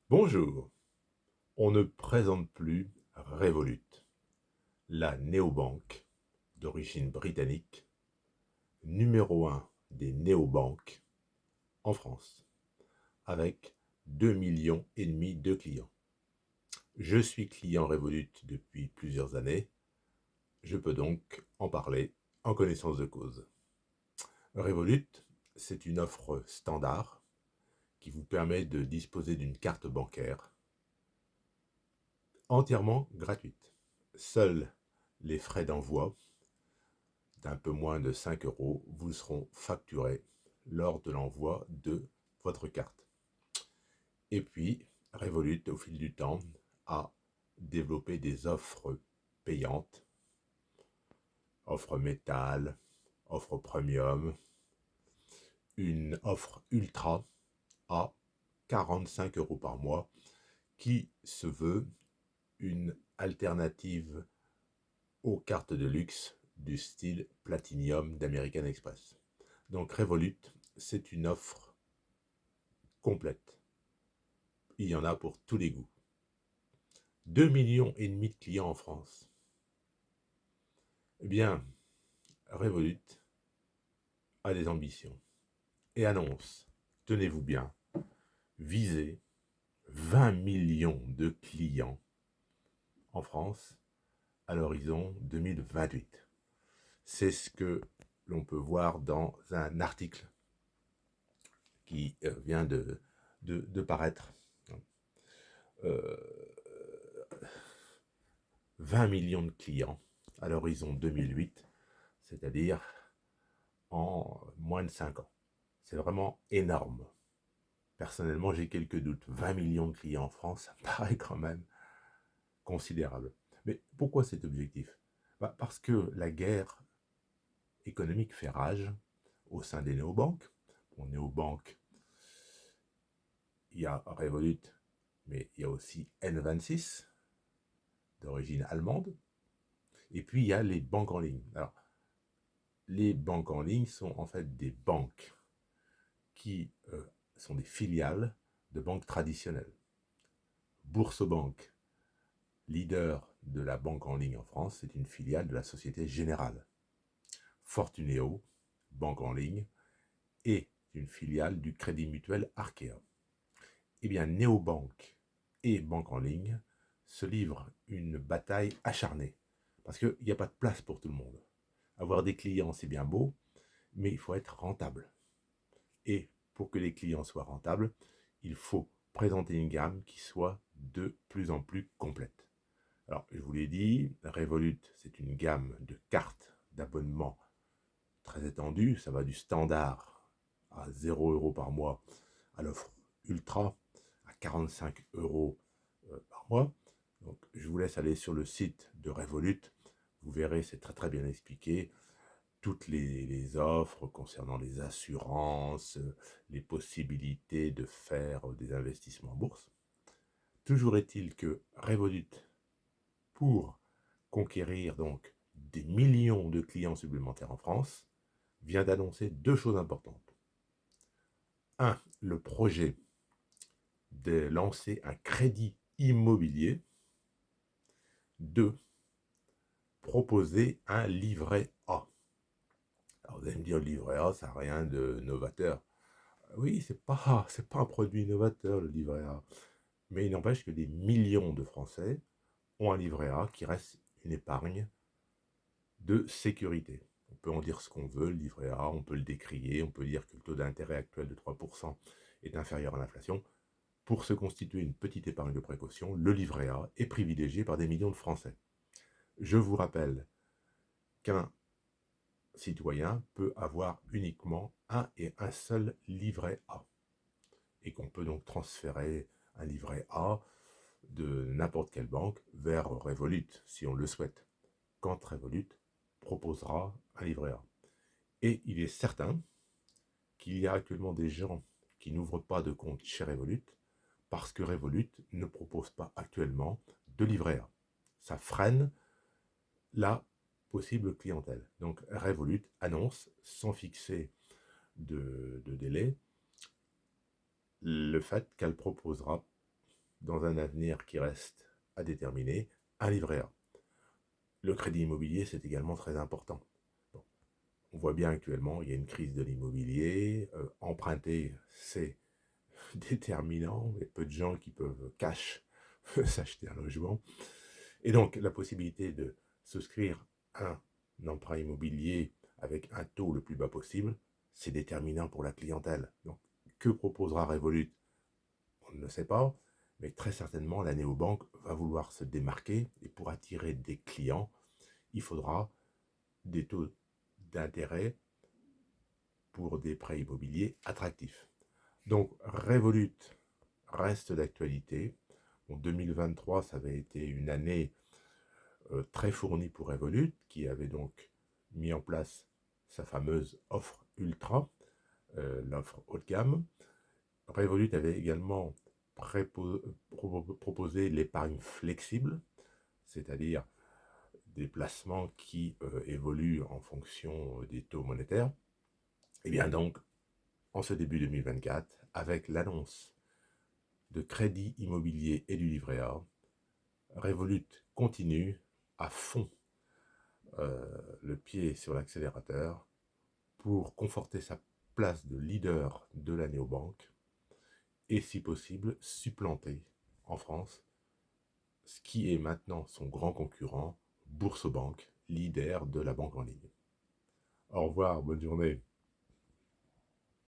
Bonjour, on ne présente plus Revolut, la néobanque d'origine britannique, numéro un des néobanques en France, avec 2,5 millions de clients. Je suis client Revolut depuis plusieurs années, je peux donc en parler en connaissance de cause. Revolut, c'est une offre standard qui vous permet de disposer d'une carte bancaire entièrement gratuite. Seuls les frais d'envoi d'un peu moins de 5 euros vous seront facturés lors de l'envoi de votre carte. Et puis, Revolut, au fil du temps, a développé des offres payantes, offre métal, offre premium, une offre ultra à 45 euros par mois qui se veut une alternative aux cartes de luxe du style Platinum d'American Express. Donc Revolut, c'est une offre complète. Il y en a pour tous les goûts. 2,5 millions de clients en France. Eh bien, Revolut a des ambitions et annonce, tenez-vous bien, viser 20 millions de clients en France à l'horizon 2028. C'est ce que l'on peut voir dans un article qui vient de paraître. 20 millions de clients à l'horizon 2008, c'est-à-dire en moins de 5 ans. C'est vraiment énorme. Personnellement, j'ai quelques doutes. 20 millions de clients en France, ça me paraît quand même considérable. Mais pourquoi cet objectif? Parce que la guerre économique fait rage au sein des néobanques. Bon, néobanques, il y a Revolut, mais il y a aussi N26, d'origine allemande. Et puis, il y a les banques en ligne. Alors, les banques en ligne sont en fait des banques qui sont des filiales de banques traditionnelles. Boursorama, leader de la banque en ligne en France, c'est une filiale de la Société Générale. Fortuneo, banque en ligne, est une filiale du Crédit Mutuel Arkea. Eh bien, néobanque et banque en ligne se livrent une bataille acharnée, parce qu'il n'y a pas de place pour tout le monde. Avoir des clients, c'est bien beau, mais il faut être rentable. Et pour que les clients soient rentables, il faut présenter une gamme qui soit de plus en plus complète. Alors, je vous l'ai dit, Revolut, c'est une gamme de cartes d'abonnement très étendue. Ça va du standard à 0 euros par mois à l'offre ultra à 45 euros par mois. Donc, je vous laisse aller sur le site de Revolut. Vous verrez, c'est très très bien expliqué. Toutes les offres concernant les assurances, les possibilités de faire des investissements en bourse. Toujours est-il que Revolut, pour conquérir donc des millions de clients supplémentaires en France, vient d'annoncer deux choses importantes. Un, le projet de lancer un crédit immobilier. Deux, proposer un livret A. Alors vous allez me dire, le livret A, ça n'a rien de novateur. Oui, c'est pas un produit innovateur, le livret A. Mais il n'empêche que des millions de Français ont un livret A qui reste une épargne de sécurité. On peut en dire ce qu'on veut, le livret A, on peut le décrier, on peut dire que le taux d'intérêt actuel de 3% est inférieur à l'inflation. Pour se constituer une petite épargne de précaution, le livret A est privilégié par des millions de Français. Je vous rappelle qu'un citoyen peut avoir uniquement un et un seul livret A. Et qu'on peut donc transférer un livret A de n'importe quelle banque vers Revolut, si on le souhaite, quand Revolut proposera un livret A. Et il est certain qu'il y a actuellement des gens qui n'ouvrent pas de compte chez Revolut parce que Revolut ne propose pas actuellement de livret A. Ça freine la possible clientèle. Donc Revolut annonce, sans fixer de délai, le fait qu'elle proposera dans un avenir qui reste à déterminer, un livret A. Le crédit immobilier, c'est également très important. Bon, on voit bien actuellement, il y a une crise de l'immobilier. Emprunter, c'est déterminant. Il y a peu de gens qui peuvent cash s'acheter un logement. Et donc, la possibilité de souscrire un emprunt immobilier avec un taux le plus bas possible, c'est déterminant pour la clientèle. Donc, que proposera Revolut? On ne le sait pas, mais très certainement, la néobanque va vouloir se démarquer et pour attirer des clients, il faudra des taux d'intérêt pour des prêts immobiliers attractifs. Donc, Revolut reste d'actualité. En 2023, ça avait été une année très fournie pour Revolut, qui avait donc mis en place sa fameuse offre Ultra, l'offre haut de gamme. Revolut avait également proposé l'épargne flexible, c'est-à-dire des placements qui évoluent en fonction des taux monétaires. Et bien donc, en ce début 2024, avec l'annonce de crédit immobilier et du livret A, Revolut continue à fond le pied sur l'accélérateur pour conforter sa place de leader de la néobanque et si possible supplanter en France ce qui est maintenant son grand concurrent, Boursorama, leader de la banque en ligne. Au revoir, bonne journée.